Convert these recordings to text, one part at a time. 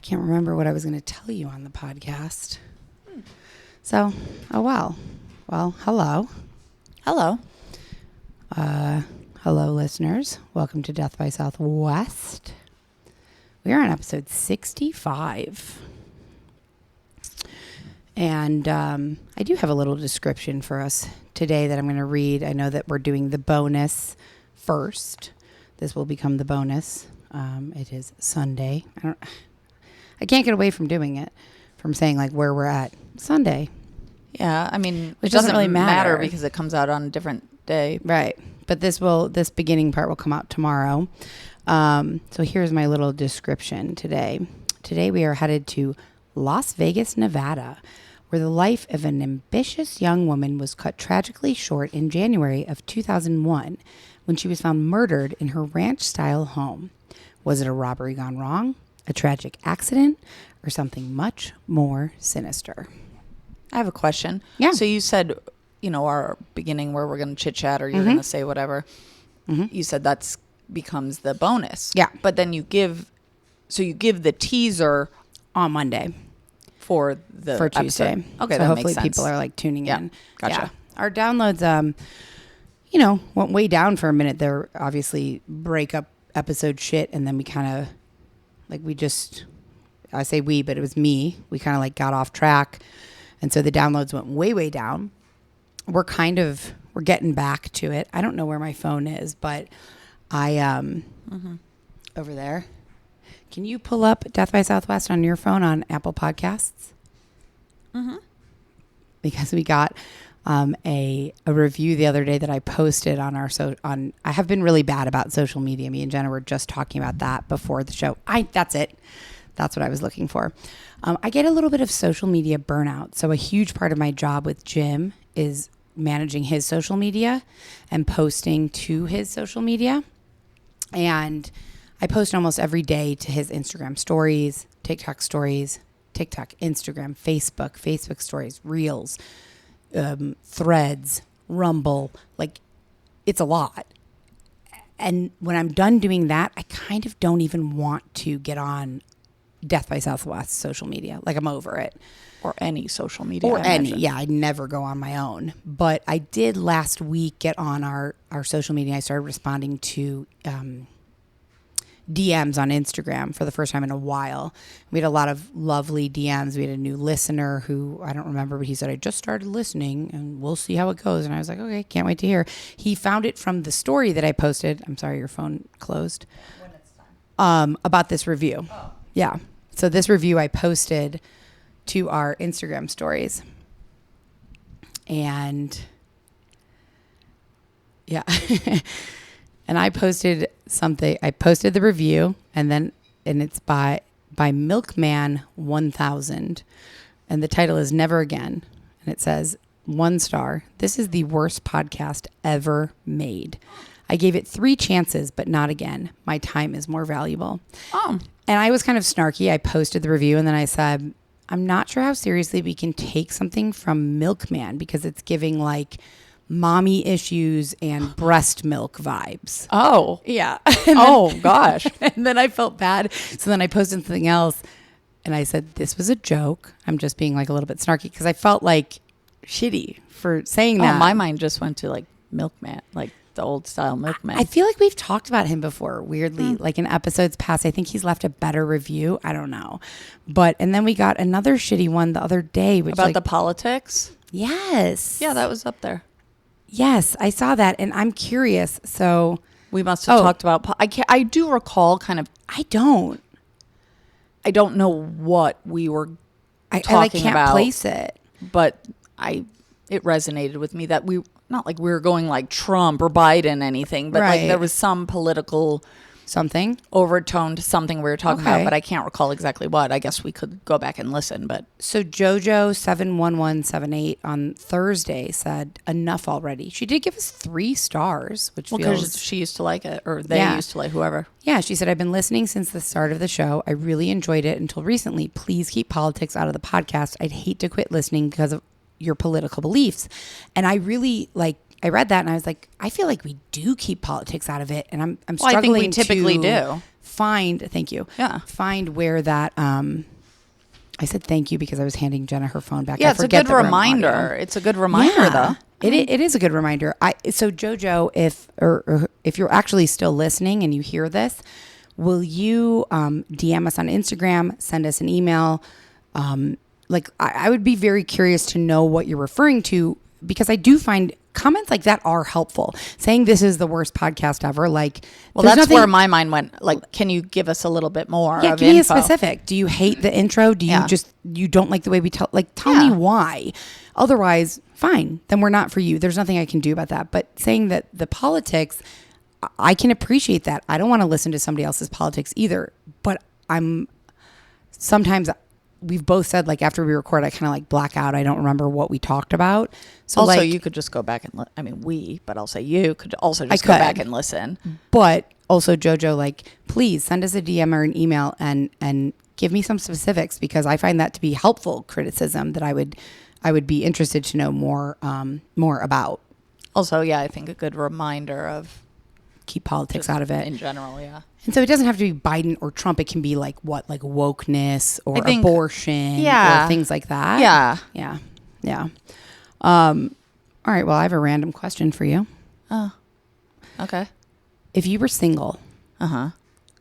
can't remember what I was going to tell you on the podcast. So, oh well. Well, hello. Hello. Hello, listeners. Welcome to Death by Southwest. We are on episode 65. And I do have a little description for us today that I'm going to read. I know that we're doing the bonus first. This will become the bonus. It is Sunday. I can't get away from doing it, from saying like where we're at. Sunday. Yeah, I mean, Which it doesn't really matter because it comes out on a different day. Right. But this beginning part will come out tomorrow. So here's my little description today. Today we are headed to Las Vegas, Nevada, where the life of an ambitious young woman was cut tragically short in January of 2001 when she was found murdered in her ranch-style home. Was it a robbery gone wrong, a tragic accident, or something much more sinister? I have a question. Yeah. So you said, our beginning where we're going to chit-chat or you're going to say whatever. Mm-hmm. You said that's becomes the bonus. Yeah. But then you give the teaser on Monday. For Tuesday. Episode. Okay, so that hopefully makes sense. People are like tuning in. Gotcha. Yeah. Our downloads, went way down for a minute. They're obviously breakup episode shit, and then we kind of I say we, but it was me. We kind of like got off track, and so the downloads went way, way down. We're getting back to it. I don't know where my phone is, but I over there. Can you pull up Death by Southwest on your phone on Apple Podcasts? Mm-hmm. Because we got a review the other day that I posted on I have been really bad about social media. Me and Jenna were just talking about that before the show. That's it. That's what I was looking for. I get a little bit of social media burnout. So a huge part of my job with Jim is managing his social media and posting to his social media. And I post almost every day to his Instagram stories, TikTok, Instagram, Facebook stories, Reels, Threads, Rumble. Like, it's a lot. And when I'm done doing that, I kind of don't even want to get on Death by Southwest social media. Like, I'm over it. Or any social media. Yeah, I never go on my own. But I did last week get on our social media. I started responding to DMs on Instagram for the first time in a while. We had a lot of lovely DMs. We had a new listener who, I don't remember, but he said, I just started listening and we'll see how it goes. And I was like, okay, can't wait to hear. He found it from the story that I posted. I'm sorry, your phone closed. When it's time. About this review. Oh. Yeah. So this review I posted to our Instagram stories. And yeah. And I posted something. I posted the review, and it's by Milkman 1000, and the title is Never Again, and it says 1 star. This is the worst podcast ever made. I gave it 3 chances, but not again. My time is more valuable. Oh, and I was kind of snarky. I posted the review, and then I said, I'm not sure how seriously we can take something from Milkman because it's giving like mommy issues and breast milk vibes. Oh. Yeah. Gosh. And then I felt bad. So then I posted something else and I said, this was a joke. I'm just being like a little bit snarky because I felt like shitty for saying that. Oh, my mind just went to like Milkman, like the old style Milkman. I feel like we've talked about him before, weirdly, like in episodes past. I think he's left a better review. I don't know. And then we got another shitty one the other day. Which about the politics? Yes. Yeah, that was up there. Yes, I saw that, and I'm curious. So we must have talked about. I do recall kind of. I don't know what we were talking I can't about. Place it, but it resonated with me that we not like we were going like Trump or Biden anything, but like there was some political something overtone to something we were talking about, but I can't recall exactly what. I guess we could go back and listen. But so JoJo71178 on Thursday said enough already. She did give us 3 stars, which because she used to like it, or they used to like whoever. Yeah, she said, I've been listening since the start of the show. I really enjoyed it until recently. Please keep politics out of the podcast. I'd hate to quit listening because your political beliefs. And I really I read that and I was like, I feel like we do keep politics out of it. And I'm struggling I think we typically to do. Thank you. Yeah. Find where that, I said thank you because I was handing Jenna her phone back. Yeah, I it's a good reminder. It's a good reminder, though. It is a good reminder. So JoJo, if you're actually still listening and you hear this, will you DM us on Instagram, send us an email? I would be very curious to know what you're referring to, because I do find comments like that are helpful. Saying this is the worst podcast ever, that's where my mind went. Can you give us a little bit more? Yeah, give me a specific. Do you hate the intro? Do you you don't like the way we tell? Tell me why. Otherwise, fine. Then we're not for you. There's nothing I can do about that. But saying that the politics, I can appreciate that. I don't want to listen to somebody else's politics either. But sometimes we've both said after we record, I kind of black out. I don't remember what we talked about. So also, you could just go back and but I'll say you could also just go back and listen. But also, JoJo, please send us a DM or an email and give me some specifics, because I find that to be helpful criticism that I would be interested to know more about. Also, I think a good reminder of keep politics out of it in general. Yeah. And so it doesn't have to be Biden or Trump. It can be wokeness or abortion or things like that. Yeah. Yeah. All right. Well, I have a random question for you. Oh, okay. If you were single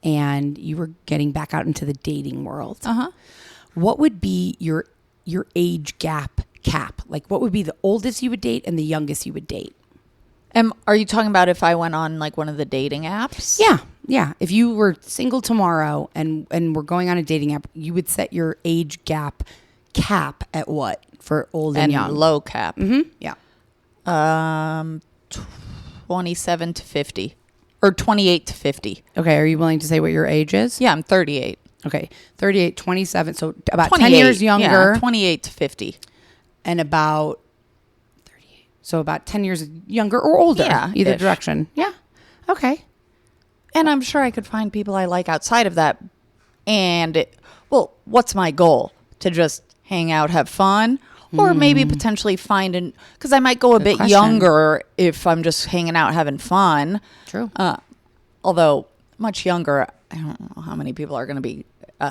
and you were getting back out into the dating world, what would be your age cap? What would be the oldest you would date and the youngest you would date? Are you talking about if I went on one of the dating apps? Yeah. If you were single tomorrow and we're going on a dating app, you would set your age cap at what for old and young? Low cap. Mm-hmm. Yeah. 27 to 50 or 28 to 50. Okay. Are you willing to say what your age is? Yeah, I'm 38. Okay. 38, 27. So about 10 years younger. Yeah, 28 to 50. And about 38. So about 10 years younger or older. Yeah. Either direction. Yeah. Okay. And I'm sure I could find people I like outside of that. And what's my goal? To just hang out, have fun? Or maybe potentially find because I might go a bit younger if I'm just hanging out, having fun. True. Although much younger, I don't know how many people are going to be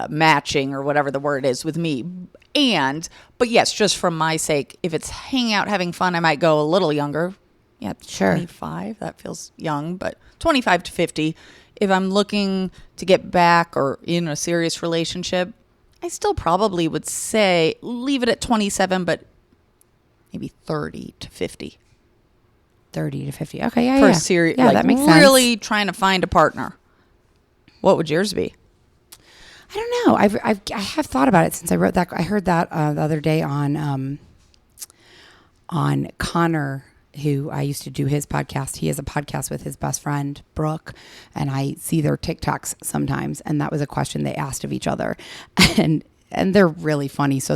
matching or whatever the word is with me. But yes, just for my sake, if it's hanging out, having fun, I might go a little younger. Yeah, sure. 25, that feels young, but 25 to 50. If I'm looking to get back or in a serious relationship, I still probably would say leave it at 27, but maybe 30 to 50. 30 to 50. Okay, yeah, for yeah. serious, yeah, that makes sense. Really trying to find a partner. What would yours be? I don't know. I have thought about it since I wrote that. I heard that the other day on Connor, who I used to do his podcast. He has a podcast with his best friend, Brooke, and I see their TikToks sometimes. And that was a question they asked of each other. And they're really funny. So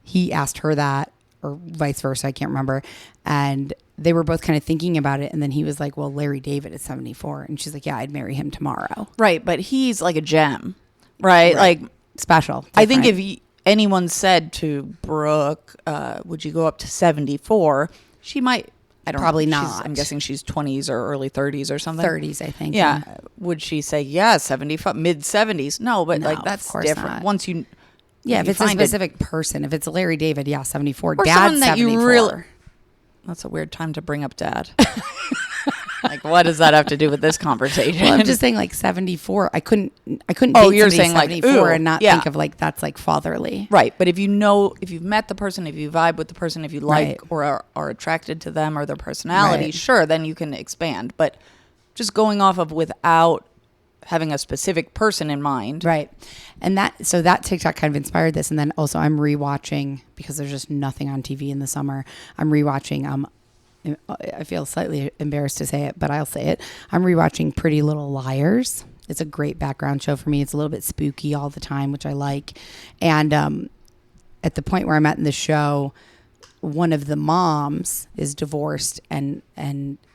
he asked her that, or vice versa. I can't remember. And they were both kind of thinking about it. And then he was like, well, Larry David is 74. And she's like, yeah, I'd marry him tomorrow. Right. But he's like a gem, right? Like special. Different. I think if anyone said to Brooke, would you go up to 74? She might. I don't probably know. not. I'm guessing she's 20s or early 30s or something. 30s, I think. Yeah. Would she say, yeah, 75, mid 70s? No, but No, that's of different. Not. Once you. Yeah, if you it's a specific person. If it's Larry David, yeah, 74. Or Dad's that 74. You really. That's a weird time to bring up dad. What does that have to do with this conversation? Well, I'm just saying 74. I couldn't Oh, date you're somebody saying 74 and not think of that's fatherly. Right. But if you've met the person, if you vibe with the person, if you like right. or are attracted to them or their personality, right. sure, then you can expand. But just going off of without having a specific person in mind. Right. And that TikTok kind of inspired this. And then also I'm rewatching, because there's just nothing on TV in the summer. I'm rewatching, I feel slightly embarrassed to say it, but I'll say it. I'm rewatching Pretty Little Liars. It's a great background show for me. It's a little bit spooky all the time, which I like. And at the point where I'm at in the show, one of the moms is divorced and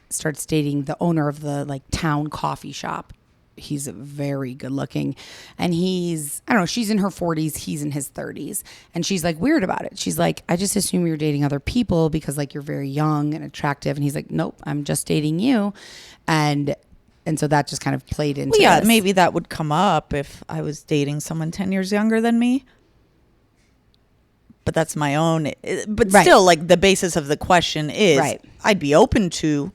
starts dating the owner of the town coffee shop. he's very good looking, and he's, I don't know, she's in her 40s, he's in his 30s, and she's like weird about it. She's like, I just assume you're dating other people because like you're very young and attractive, and he's like, nope, I'm just dating you. And so that just kind of played into this. Maybe that would come up if I was dating someone 10 years younger than me. But that's my own. But still, like, the basis of the question is, I'd be open to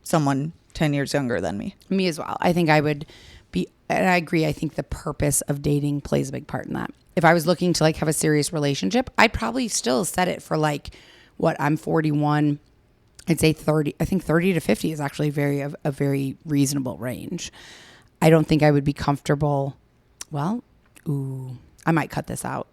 someone 10 years younger than me. Me as well. I think I would be, and I agree, I think the purpose of dating plays a big part in that. If I was looking to like have a serious relationship, I'd probably still set it for like, I'm 41. I'd say 30. I think 30 to 50 is actually a very reasonable range. I don't think I would be comfortable. Well, I might cut this out.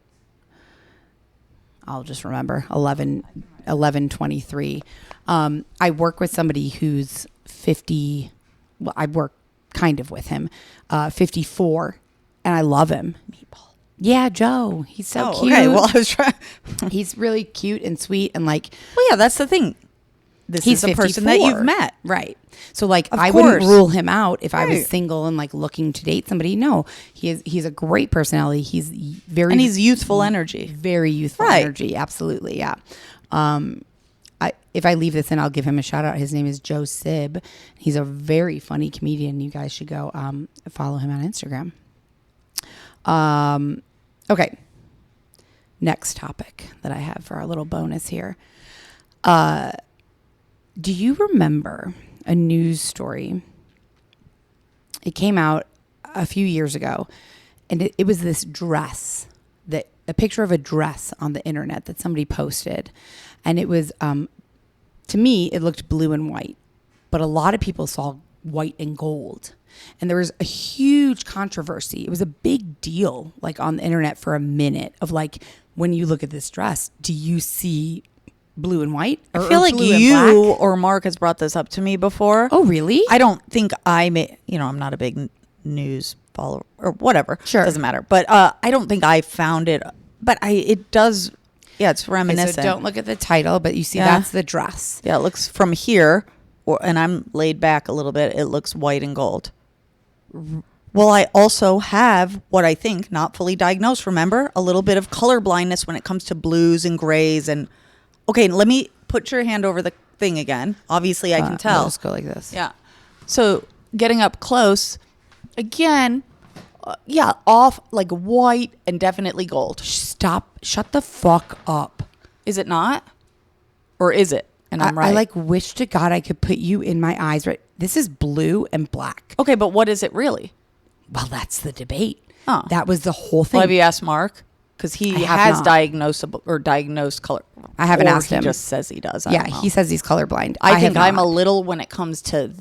I'll just remember 11:23. I work with somebody who's 50. Well, I work kind of with him, 54, and I love him. Meatball. Yeah, Joe. He's so cute. Okay, well, I was trying. He's really cute and sweet and like. Well, yeah, that's the thing. He's a person that you've met. Right. So like I wouldn't rule him out if I was single and like looking to date somebody. No, he's a great personality. He's he's youthful energy. Very youthful energy. Absolutely. Yeah. If I leave this in, I'll give him a shout out. His name is Joe Sib. He's a very funny comedian. You guys should go follow him on Instagram. Okay. Next topic that I have for our little bonus here. Do you remember a news story? It came out a few years ago, and it was this dress, a picture of a dress on the internet that somebody posted. And it was, to me, it looked blue and white, but a lot of people saw white and gold. And there was a huge controversy. It was a big deal, like on the internet for a minute of like, when you look at this dress, do you see blue and white? I feel like you or Mark has brought this up to me before. Oh, really? I don't think I'm not a big news follower or whatever. Sure. Doesn't matter. But I don't think I found it. But it does. Yeah, it's reminiscent. Okay, so don't look at the title, but you see that's the dress. Yeah, it looks from here, and I'm laid back a little bit. It looks white and gold. Well, I also have what I think, not fully diagnosed, remember, a little bit of color blindness when it comes to blues and grays and... Okay, let me put your hand over the thing again. Obviously, I can tell. I'll just go like this. Yeah. So getting up close, again, off like white and definitely gold. Stop. Shut the fuck up. Is it not? Or is it? And I'm right. I like wish to God I could put you in my eyes. Right. This is blue and black. Okay, but what is it really? Well, that's the debate. Oh. That was the whole thing. Well, have you asked Mark? Because he has diagnosed color. I haven't asked him. He just says he does. He says he's colorblind. I think I'm a little when it comes to,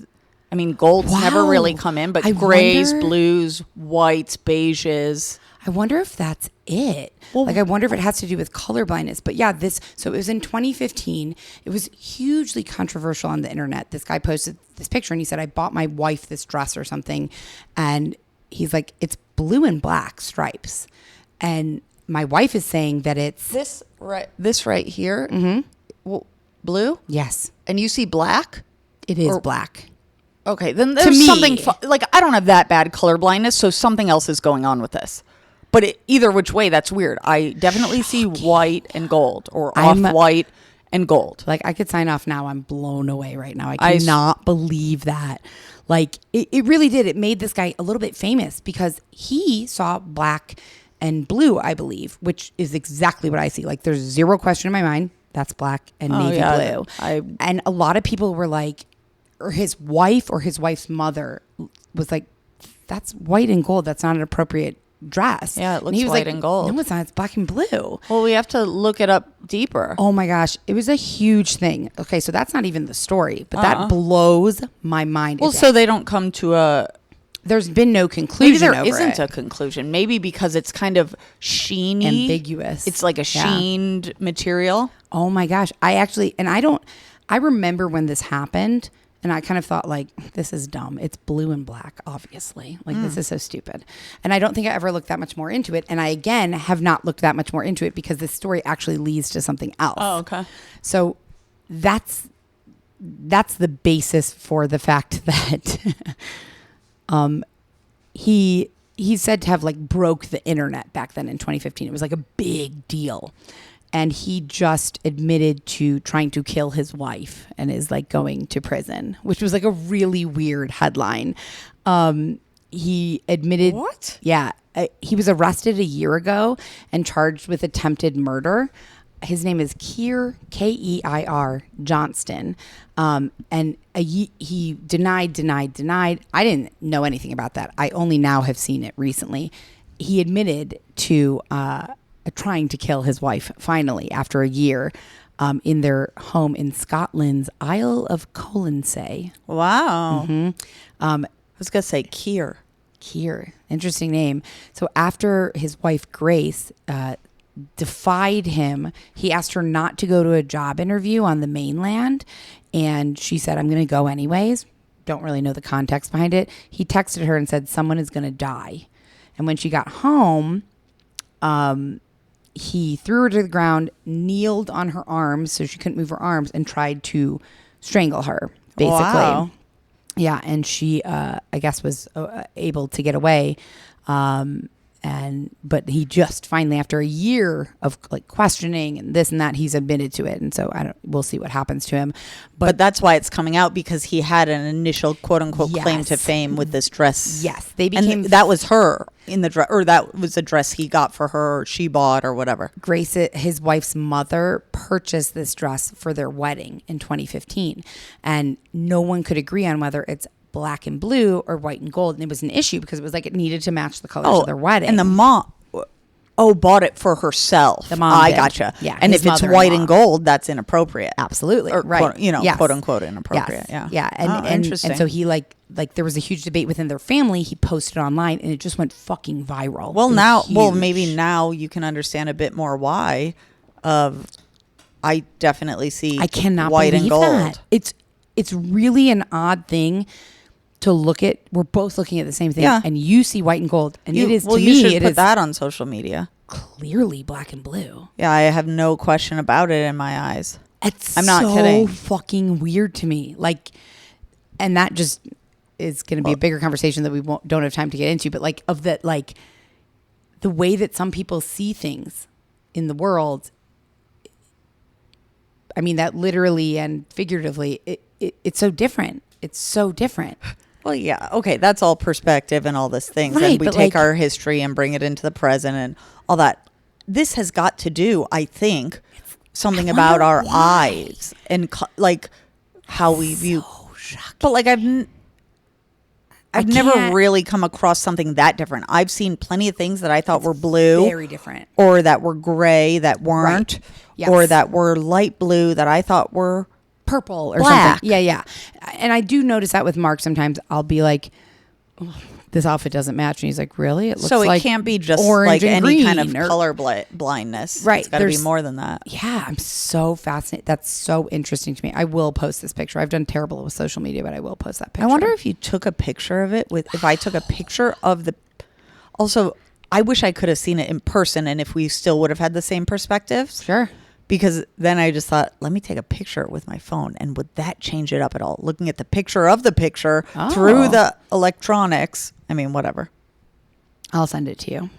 golds never really come in, but grays, blues, whites, beiges. I wonder if that's it. Well, I wonder if it has to do with color blindness. But yeah, so it was in 2015. It was hugely controversial on the internet. This guy posted this picture and he said, I bought my wife this dress or something. And he's like, it's blue and black stripes. And my wife is saying that it's this right here. Mm-hmm. Well, blue? Yes. And you see black? It is black. Okay, then there's something I don't have that bad color blindness, so something else is going on with this. But either which way, that's weird. I definitely see white and gold, or off-white and gold. Like, I could sign off now. I'm blown away right now. I cannot believe that. Like, it really did. It made this guy a little bit famous because he saw black and blue, I believe, which is exactly what I see. Like, there's zero question in my mind. That's black and navy blue. And a lot of people were like, or his wife or his wife's mother was like, that's white and gold. That's not an appropriate dress. Yeah, it looks white and gold. No, it's not. It's black and blue. Well, we have to look it up deeper. Oh my gosh. It was a huge thing. Okay, so that's not even the story, but that blows my mind. Well, so they don't come to there's been no conclusion. Maybe there isn't a conclusion. Maybe because it's kind of sheeny. Ambiguous. It's like a sheened material. Oh my gosh. I remember when this happened and I kind of thought like, this is dumb. It's blue and black, obviously. Like this is so stupid. And I don't think I ever looked that much more into it. And I, again, have not looked that much more into it because this story actually leads to something else. Oh, okay. So that's the basis for the fact that, he's said to have like broke the internet back then in 2015. It was like a big deal. And he just admitted to trying to kill his wife and is like going to prison, which was like a really weird headline. He admitted. What? Yeah. He was arrested a year ago and charged with attempted murder. His name is Keir, Keir Johnston. And he denied. I didn't know anything about that. I only now have seen it recently. He admitted to trying to kill his wife finally after a year in their home in Scotland's Isle of Colonsay. Wow. I was going to say Keir. Keir. Interesting name. So after his wife, Grace, defied him, he asked her not to go to a job interview on the mainland. And she said, I'm going to go anyways. Don't really know the context behind it. He texted her and said, someone is going to die. And when she got home, he threw her to the ground, kneeled on her arms so she couldn't move her arms, and tried to strangle her, basically. Wow. Yeah, and she, I guess, was able to get away. But he just finally, after a year of like questioning and this and that, he's admitted to it. And so we'll see what happens to him. But that's why it's coming out, because he had an initial quote unquote claim to fame with this dress. Yes. They became, and that was her in the dress, or that was a dress he got for her, or she bought, or whatever. Grace, his wife's mother, purchased this dress for their wedding in 2015. And no one could agree on whether it's black and blue or white and gold. And it was an issue because it was like it needed to match the colors of their wedding. And the mom bought it for herself. The mom I did. gotcha. Yeah. And if it's white and gold, that's inappropriate. Absolutely. Or right. Quote unquote inappropriate. Yes. Yeah. Yeah. And interesting. And so he like there was a huge debate within their family. He posted online and it just went fucking viral. Maybe now you can understand a bit more why. I definitely see I cannot white believe and gold. that. It's really an odd thing to look at. We're both looking at the same thing, and you see white and gold, and it is to me. You should put that on social media. Clearly black and blue. Yeah, I have no question about it in my eyes. I'm not kidding. Fucking weird to me. Like, and that just is going to be a bigger conversation that we don't have time to get into. But like the way that some people see things in the world. I mean, that literally and figuratively, it's so different. It's so different. Well, yeah. Okay. That's all perspective and all these things. Right, and we take our history and bring it into the present and all that. This has got to do, I think, something about our eyes and like how we view. Shocking. But like I've never really come across something that different. I've seen plenty of things that I thought were blue. Very different. Or that were gray that weren't. Right. Yes. Or that were light blue that I thought were purple or black. something. Yeah. And I do notice that with Mark sometimes. I'll be like, oh, this outfit doesn't match. And he's like, really? It looks so it like can't be just orange like and any green kind of or color blindness. Right. It's got to be more than that. Yeah. I'm so fascinated. That's so interesting to me. I will post this picture. I've done terrible with social media, but I will post that picture. I wonder if you took a picture of it if I took a picture of the, also, I wish I could have seen it in person and if we still would have had the same perspectives. Sure. Because then I just thought, let me take a picture with my phone. And would that change it up at all? Looking at the picture of the picture through the electronics. I mean, whatever. I'll send it to you.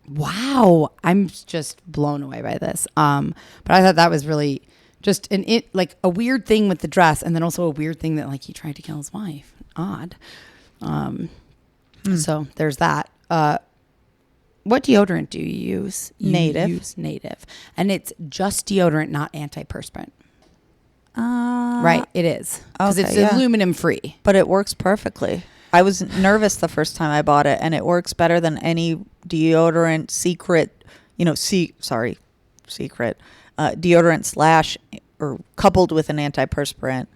Wow. I'm just blown away by this. But I thought that was really just like a weird thing with the dress. And then also a weird thing that like he tried to kill his wife. Odd. So there's that. What deodorant do you use? Native. Use Native. And it's just deodorant, not antiperspirant. Right, it is. Because it's aluminum free. But it works perfectly. I was nervous the first time I bought it, and it works better than any deodorant secret, deodorant / or coupled with an antiperspirant.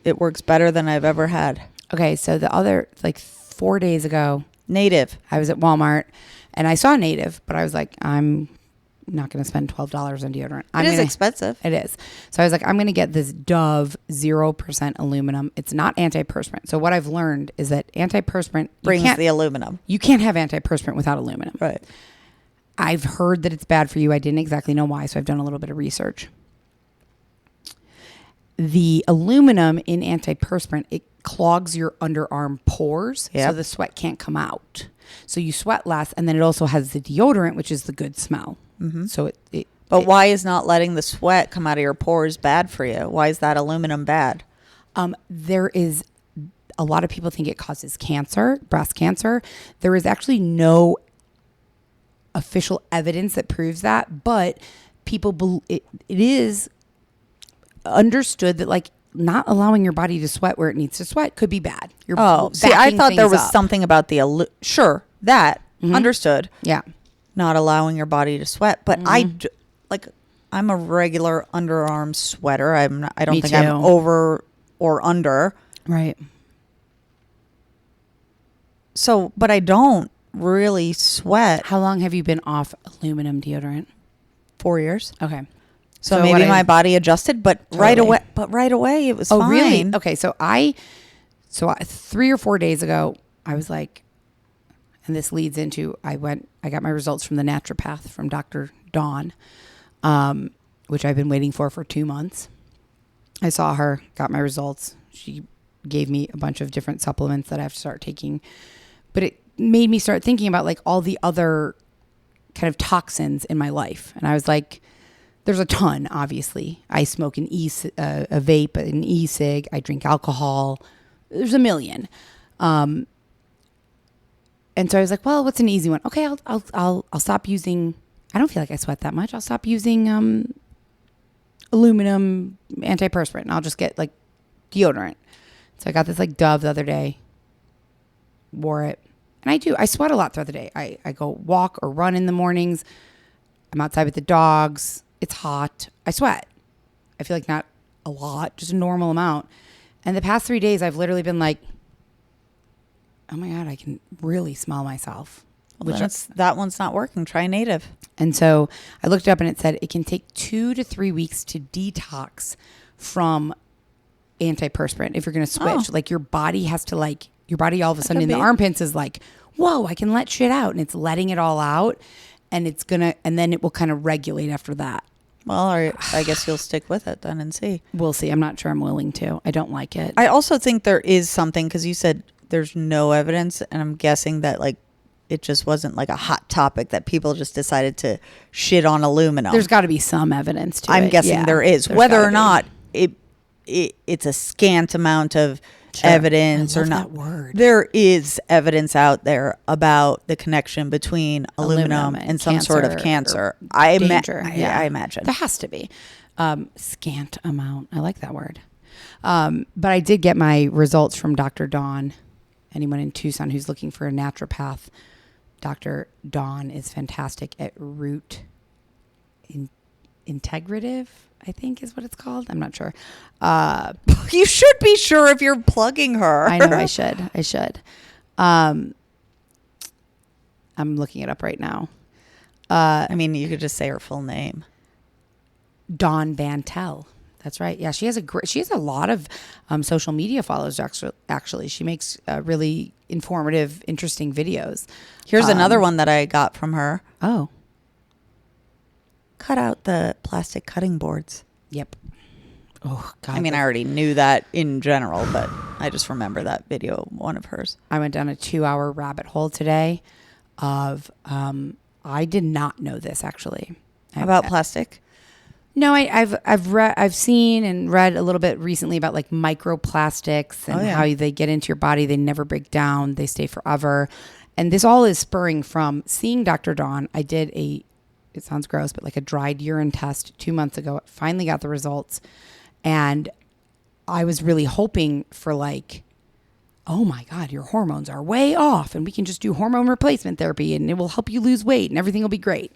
It works better than I've ever had. Okay, so the other, like 4 days ago. Native. I was at Walmart. And I saw Native, but I was like, I'm not going to spend $12 on deodorant. It is expensive. It is. So I was like, I'm going to get this Dove 0% aluminum. It's not antiperspirant. So what I've learned is that antiperspirant brings the aluminum. You can't have antiperspirant without aluminum. Right. I've heard that it's bad for you. I didn't exactly know why, so I've done a little bit of research. The aluminum in antiperspirant, it clogs your underarm pores, so Yep. the sweat can't come out. So you sweat less, and then it also has the deodorant, which is the good smell. So But why is not letting the sweat come out of your pores bad for you? Why is that aluminum bad? there is a lot of people think it causes cancer, breast cancer. There is actually no official evidence that proves that, but it is understood that like not allowing your body to sweat where it needs to sweat could be bad. You're See, I backing thought there things was up. something about the sure that understood. Yeah. Not allowing your body to sweat, but I'm a regular underarm sweater. I don't Me think too. I'm over or under. Right. So, but I don't really sweat. How long have you been off aluminum deodorant? 4 years. Okay. So what maybe I- my body adjusted, but right Totally. away. But right away, it was Oh, fine. really? Okay. So 3 or 4 days ago, I was like, and this leads into, I got my results from the naturopath, from Dr. Dawn, which I've been waiting for 2 months. I saw her, got my results. She gave me a bunch of different supplements that I have to start taking. But it made me start thinking about like all the other kind of toxins in my life. And I was like, there's a ton, obviously. I smoke a vape, an e-cig. I drink alcohol. There's a million. And so I was like, well, what's an easy one? Okay, I'll stop using. I don't feel like I sweat that much. I'll stop using aluminum antiperspirant, and I'll just get like deodorant. So I got this like Dove the other day. Wore it, and I sweat a lot throughout the day. I go walk or run in the mornings. I'm outside with the dogs. It's hot. I sweat. I feel like not a lot, just a normal amount. And the past 3 days, I've literally been like, oh my God, I can really smell myself. Well, that one's not working. Try Native. And so I looked it up and it said it can take 2 to 3 weeks to detox from antiperspirant if you're going to switch. Like your body has to your body all of a sudden in the armpits is like, whoa, I can let shit out. And it's letting it all out. And and then it will kind of regulate after that. Well, I guess you'll stick with it then and see. We'll see. I'm not sure I'm willing to. I don't like it. I also think there is something, because you said there's no evidence, and I'm guessing that like it just wasn't like a hot topic that people just decided to shit on aluminum. There's got to be some evidence to it. I'm guessing Yeah, there is. there's Whether gotta or be. not it's a scant amount of evidence I or love not. that word. There is evidence out there about the connection between aluminum and some sort of cancer. Danger. I imagine. There has to be. Scant amount. I like that word. But I did get my results from Dr. Dawn. Anyone in Tucson who's looking for a naturopath, Dr. Dawn is fantastic at root integrative, I think is what it's called. I'm not sure. You should be sure if you're plugging her. I know I should. I'm looking it up right now. I mean, you could just say her full name. Dawn Bantel. That's right. Yeah, she has a lot of social media followers. Actually, she makes really informative, interesting videos. Here's another one that I got from her. Oh, Cut out the plastic cutting boards. yep. Oh God. I mean, I already knew that in general, but I just remember that video, one of hers. I went down a 2-hour rabbit hole today of I did not know this actually. About plastic? No, I've seen and read a little bit recently about like microplastics and how they get into your body. They never break down. They stay forever. And this all is spurring from seeing Dr. Dawn. I did it sounds gross, but like a dried urine test 2 months ago. I finally got the results. And I was really hoping for like, oh my God, your hormones are way off and we can just do hormone replacement therapy and it will help you lose weight and everything will be great.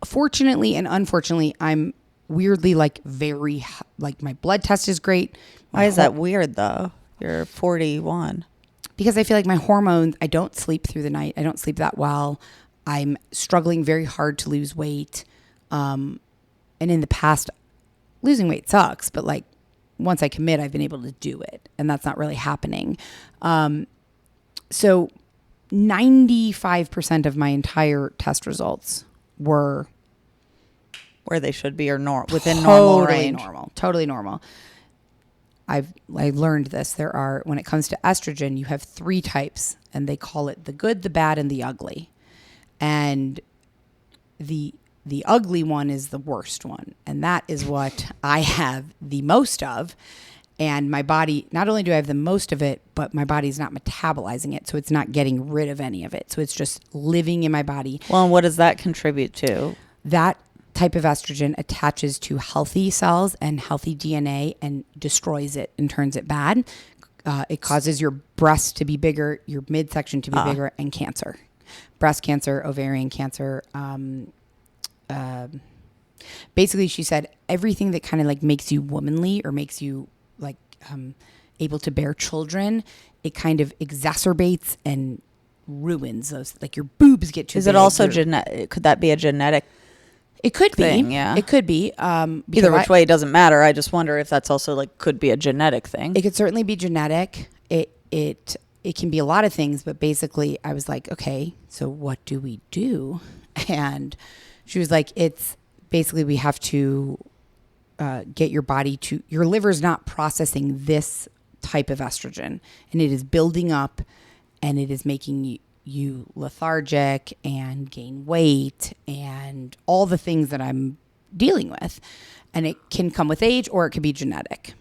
Fortunately and unfortunately, I'm weirdly like like my blood test is great. Why is that weird though? You're 41. Because I feel like my hormones, I don't sleep through the night. I don't sleep that well. I'm struggling very hard to lose weight. And in the past, losing weight sucks, but like once I commit, I've been able to do it. And that's not really happening. So 95% of my entire test results were Where they should be or within normal range. Totally normal. I learned this. There are, when it comes to estrogen, you have 3 types, and they call it the good, the bad, and the ugly. And the ugly one is the worst one. And that is what I have the most of. And my body, not only do I have the most of it, but my body's not metabolizing it. So it's not getting rid of any of it. So it's just living in my body. Well, and what does that contribute to? That type of estrogen attaches to healthy cells and healthy DNA and destroys it and turns it bad. It causes your breasts to be bigger, your midsection to be bigger, and cancer. Breast cancer, ovarian cancer. Basically, she said everything that kind of like makes you womanly or makes you like able to bear children, it kind of exacerbates and ruins those. Like your boobs get too big. Is it also genetic? Could that be a genetic? It could thing, be. Yeah. It could be. Either which way, it doesn't matter. I just wonder if that's also like could be a genetic thing. It could certainly be genetic. It can be a lot of things, but basically I was like, okay, so what do we do? And she was like, it's basically we have to get your body to, your liver's not processing this type of estrogen, and it is building up and it is making you lethargic and gain weight and all the things that I'm dealing with. And it can come with age, or it could be genetic.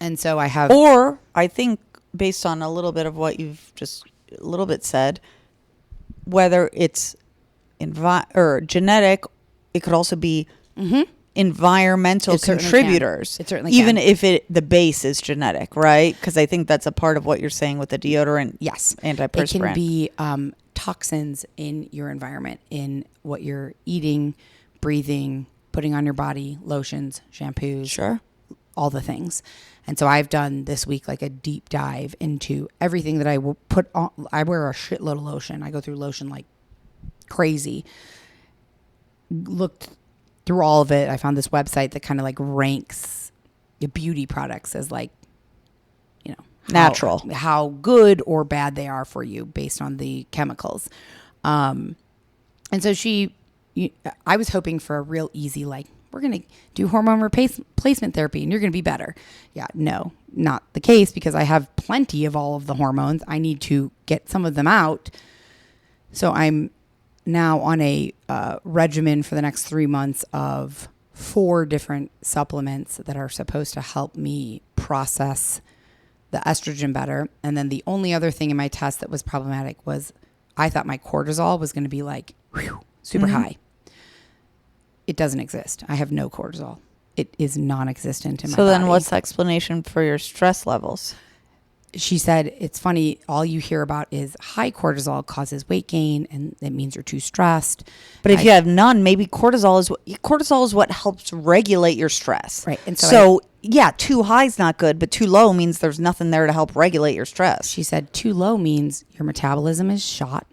And so I have, or I think based on a little bit of what you've just a little bit said, whether it's or genetic, it could also be environmental contributors. It certainly even can. If the base is genetic, right? Because I think that's a part of what you're saying with the deodorant. Yes, antiperspirant. It can be toxins in your environment, in what you're eating, breathing, putting on your body, lotions, shampoos, sure, all the things. And so I've done this week like a deep dive into everything that I will put on. I wear a shitload of lotion. I go through lotion like crazy. Looked through all of it. I found this website that kind of like ranks the beauty products as like, you know, natural, how good or bad they are for you based on the chemicals. And so I was hoping for a real easy, like, we're going to do hormone replacement therapy and you're going to be better. Yeah, no, not the case, because I have plenty of all of the hormones. I need to get some of them out. So I'm now on a regimen for the next 3 months of 4 different supplements that are supposed to help me process the estrogen better. And then the only other thing in my test that was problematic was I thought my cortisol was going to be like super high. It doesn't exist. I have no cortisol. It is non-existent in my body. So then what's the explanation for your stress levels? She said, it's funny, all you hear about is high cortisol causes weight gain, and it means you're too stressed. But if you have none, maybe cortisol is what helps regulate your stress. Right. And so yeah, too high is not good, but too low means there's nothing there to help regulate your stress. She said too low means your metabolism is shot.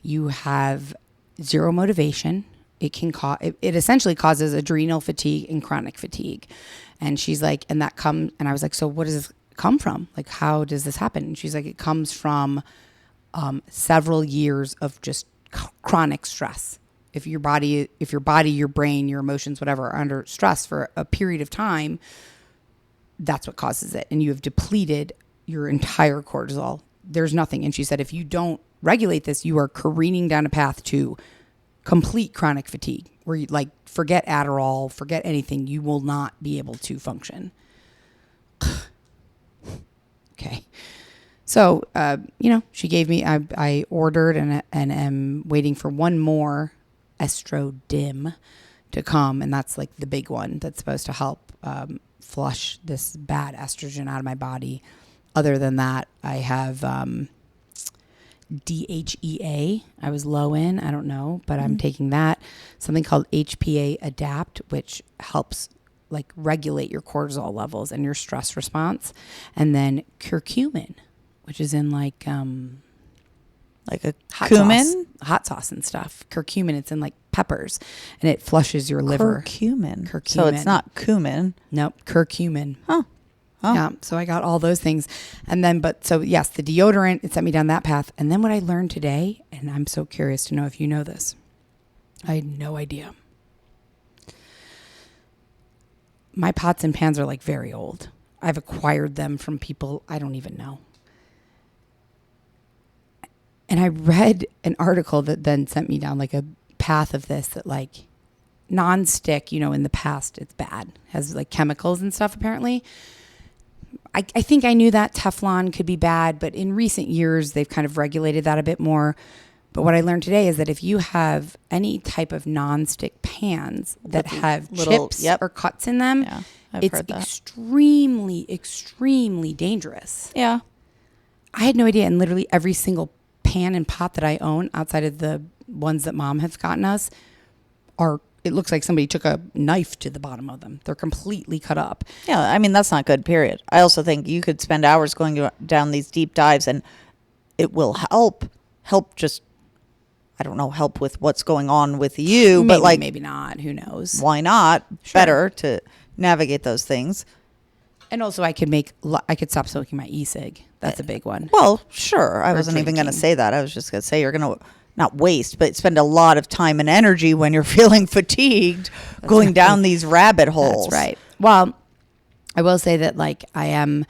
You have zero motivation. It can cause, it essentially causes adrenal fatigue and chronic fatigue. And she's like, and I was like, so what does this come from? Like, how does this happen? And she's like, it comes from several years of just chronic stress. If your body, your brain, your emotions, whatever, are under stress for a period of time, that's what causes it. And you have depleted your entire cortisol. There's nothing. And she said, if you don't regulate this, you are careening down a path to complete chronic fatigue, where you like forget Adderall, forget anything. You will not be able to function. Okay. So, she gave me, I ordered and am waiting for one more Estrodim to come. And that's like the big one that's supposed to help flush this bad estrogen out of my body. Other than that, I have DHEA. I was low in, I don't know, but I'm taking that. Something called HPA Adapt, which helps like regulate your cortisol levels and your stress response. And then curcumin, which is in like a cumin? Hot sauce and stuff. Curcumin, it's in like peppers, and it flushes your liver. Curcumin. So it's not cumin. Nope, curcumin. Huh. Oh. Yeah, so I got all those things. And then, yes, the deodorant, it sent me down that path. And then what I learned today, and I'm so curious to know if you know this, I had no idea. My pots and pans are like very old. I've acquired them from people I don't even know. And I read an article that then sent me down like a path of this, that like nonstick, in the past it's bad, has like chemicals and stuff apparently. I think I knew that Teflon could be bad, but in recent years they've kind of regulated that a bit more. But what I learned today is that if you have any type of nonstick pans that have chips or cuts in them, it's extremely, extremely dangerous. Yeah. I had no idea. And literally every single pan and pot that I own outside of the ones that Mom has gotten us it looks like somebody took a knife to the bottom of them. They're completely cut up. Yeah, I mean, that's not good, period. I also think you could spend hours going down these deep dives, and it will help just, I don't know, help with what's going on with you. But like, maybe not. Who knows? Why not? Sure. Better to navigate those things. And also I could stop smoking my e-cig. That's a big one. Well, sure. I wasn't even going to say that. I was just going to say you're going to not waste, but spend a lot of time and energy when you're feeling fatigued going down these rabbit holes. That's right. Well, I will say that like I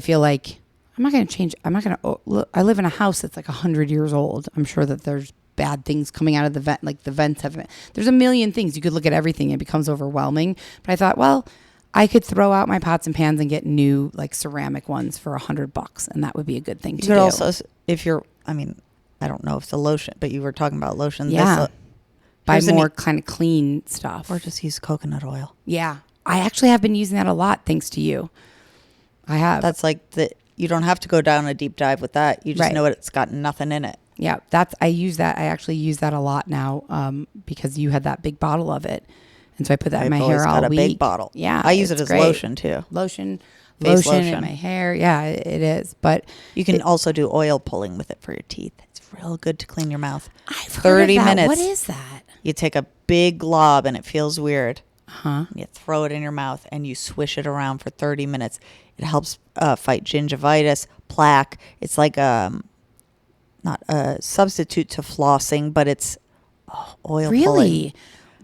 feel like I'm not going to change. I live in a house that's like 100 years old. I'm sure that there's bad things coming out of the vent, like the vents have, there's a million things. You could look at everything. It becomes overwhelming. But I thought, well, I could throw out my pots and pans and get new like ceramic ones for $100, and that would be a good thing to do. You could also, I don't know if the lotion, but you were talking about lotion. Yeah. Buy more kind of clean stuff. Or just use coconut oil. Yeah. I actually have been using that a lot thanks to you. I have. That's like you don't have to go down a deep dive with that. You just know it's got nothing in it. Yeah. I use that. I actually use that a lot now because you had that big bottle of it. And so I put that in my hair all week. I've got a big bottle. Yeah. I use it as lotion too. Lotion in my hair. Yeah, it is. But you can also do oil pulling with it for your teeth. It's real good to clean your mouth. I've 30 heard of that. What is that? You take a big glob and it feels weird. Uh-huh. You throw it in your mouth and you swish it around for 30 minutes. It helps fight gingivitis, plaque. It's like not a substitute to flossing, but it's oil pulling. Really?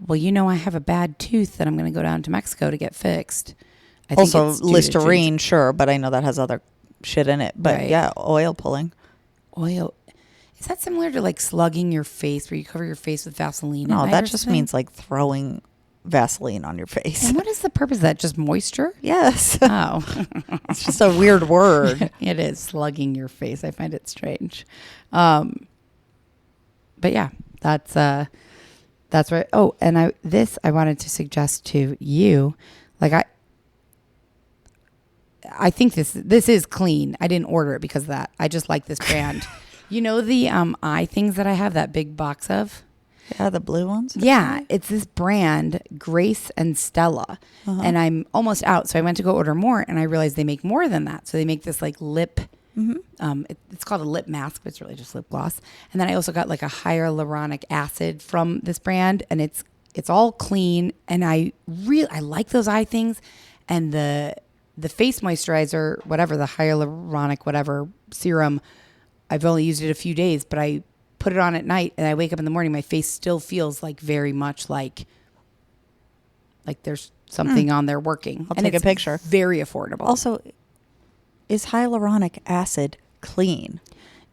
Well, I have a bad tooth that I'm going to go down to Mexico to get fixed. I think also Listerine, sure, but I know that has other shit in it. But yeah, oil pulling. Oil. Is that similar to like slugging your face where you cover your face with Vaseline? No, that just means like throwing Vaseline on your face. And what is the purpose of that? Just moisture? Yes. Oh. It's just a weird word. It is, slugging your face. I find it strange. But yeah, that's right. Oh, and I wanted to suggest to you, like I think this is clean. I didn't order it because of that. I just like this brand. The eye things that I have that big box of? Yeah, the blue ones? Yeah, it's this brand, Grace and Stella. Uh-huh. And I'm almost out. So I went to go order more and I realized they make more than that. So they make this like lip, it's called a lip mask, but it's really just lip gloss. And then I also got like a hyaluronic acid from this brand, and it's all clean. And I like those eye things. And the face moisturizer, whatever, the hyaluronic, whatever serum, I've only used it a few days, but I put it on at night and I wake up in the morning, my face still feels like very much like there's something on there working. I'll take a picture. Very affordable. Also, is hyaluronic acid clean?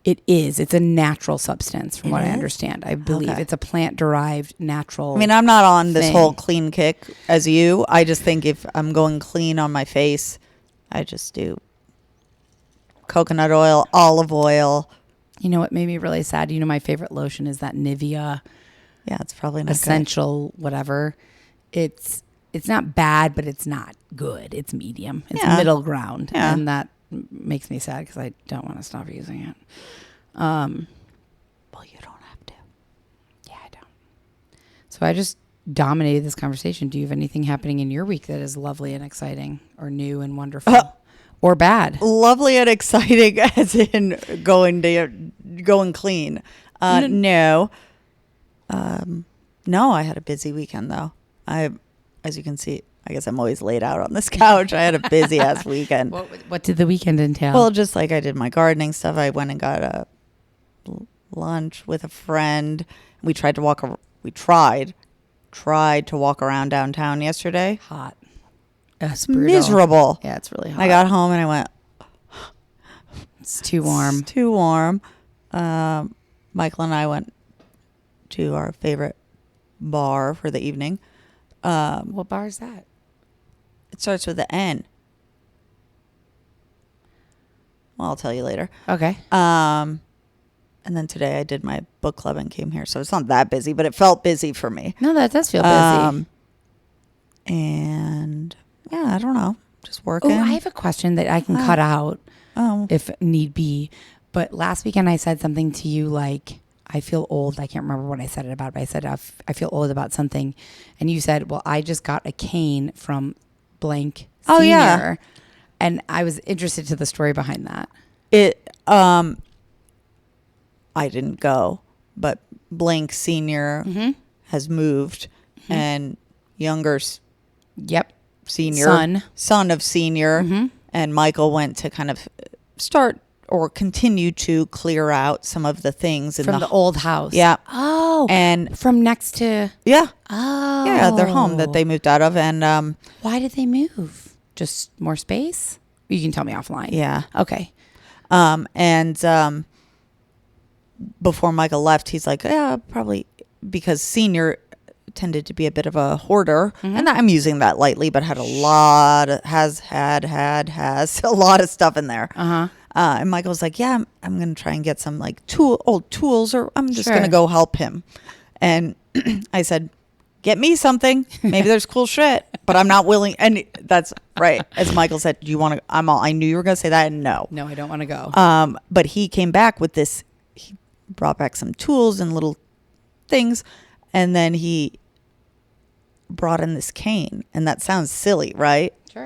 It is. It's a natural substance from what I understand. I believe it's a plant-derived natural I'm not on this whole clean kick as you. I just think if I'm going clean on my face, I just do coconut oil, olive oil. You know what made me really sad? My favorite lotion is that Nivea. Yeah, it's probably not essential, whatever. It's not bad, but it's not good. It's medium. It's middle ground. Yeah. And that makes me sad because I don't want to stop using it. Well, you don't have to. Yeah, I don't. So I just dominated this conversation. Do you have anything happening in your week that is lovely and exciting or new and wonderful? Or bad? Lovely and exciting as in going clean. No. No, I had a busy weekend though. As you can see, I guess I'm always laid out on this couch. I had a busy ass weekend. What did the weekend entail? Well, just like I did my gardening stuff. I went and got a lunch with a friend. We tried to walk around downtown yesterday. Hot. It's brutal. miserable. Yeah, it's really hot. I got home and I went, It's too warm. it's too warm. Michael and I went to our favorite bar for the evening. What bar is that? It starts with the N. Well, I'll tell you later. Okay. And then today I did my book club and came here. So it's not that busy, but it felt busy for me. No, that does feel busy. And yeah, I don't know. Just working. Oh, I have a question that I can cut out if need be. But last weekend I said something to you like, I feel old. I can't remember what I said it about, but I said, I feel old about something. And you said, well, I just got a cane from blank senior. Oh, yeah. And I was interested to the story behind that. I didn't go, but blank senior has moved and younger's senior son of senior and Michael went to kind of start or continue to clear out some of the things in from the old house. Yeah. Oh. And from next to. Yeah. Oh. Yeah, their home that they moved out of. And why did they move? Just more space? You can tell me offline. Yeah. Okay. And before Michael left, he's like, yeah, probably because senior tended to be a bit of a hoarder. And I'm using that lightly, but had a lot of, has a lot of stuff in there. And Michael's like, yeah, I'm going to try and get some like old tools, or I'm just going to go help him. And I said, get me something. Maybe there's cool shit, but I'm not willing. And that's right. As Michael said, do you want to, I knew you were going to say that. And no, I don't want to go. But he came back with this, he brought back some tools and little things. And then he brought in this cane, and that sounds silly, right? Sure.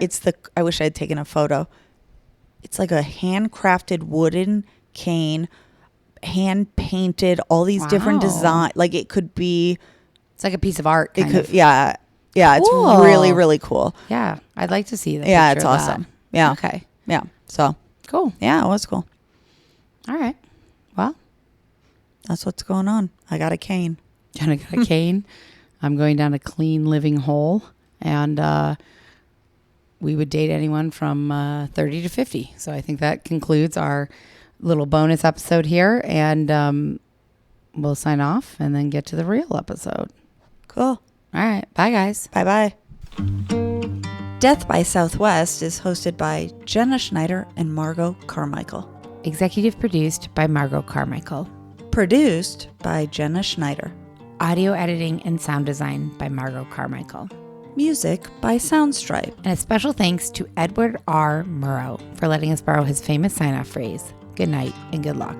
I wish I had taken a photo. It's like a handcrafted wooden cane, hand painted, all these different designs. Like it could be. It's like a piece of art. Yeah. It's cool. really, really cool. Yeah. I'd like to see that. Yeah, it's awesome. Yeah. Okay. Yeah. So cool. Yeah, it was cool. All right. Well, that's what's going on. I got a cane. Jenna got a cane. I'm going down a clean living hole, and we would date anyone from 30 to 50. So I think that concludes our little bonus episode here, and we'll sign off and then get to the real episode. Cool. All right. Bye, guys. Bye-bye. Death by Southwest is hosted by Jenna Schneider and Margot Carmichael. Executive produced by Margot Carmichael. Produced by Jenna Schneider. Audio editing and sound design by Margot Carmichael. Music by Soundstripe. And a special thanks to Edward R. Murrow for letting us borrow his famous sign-off phrase, good night and good luck.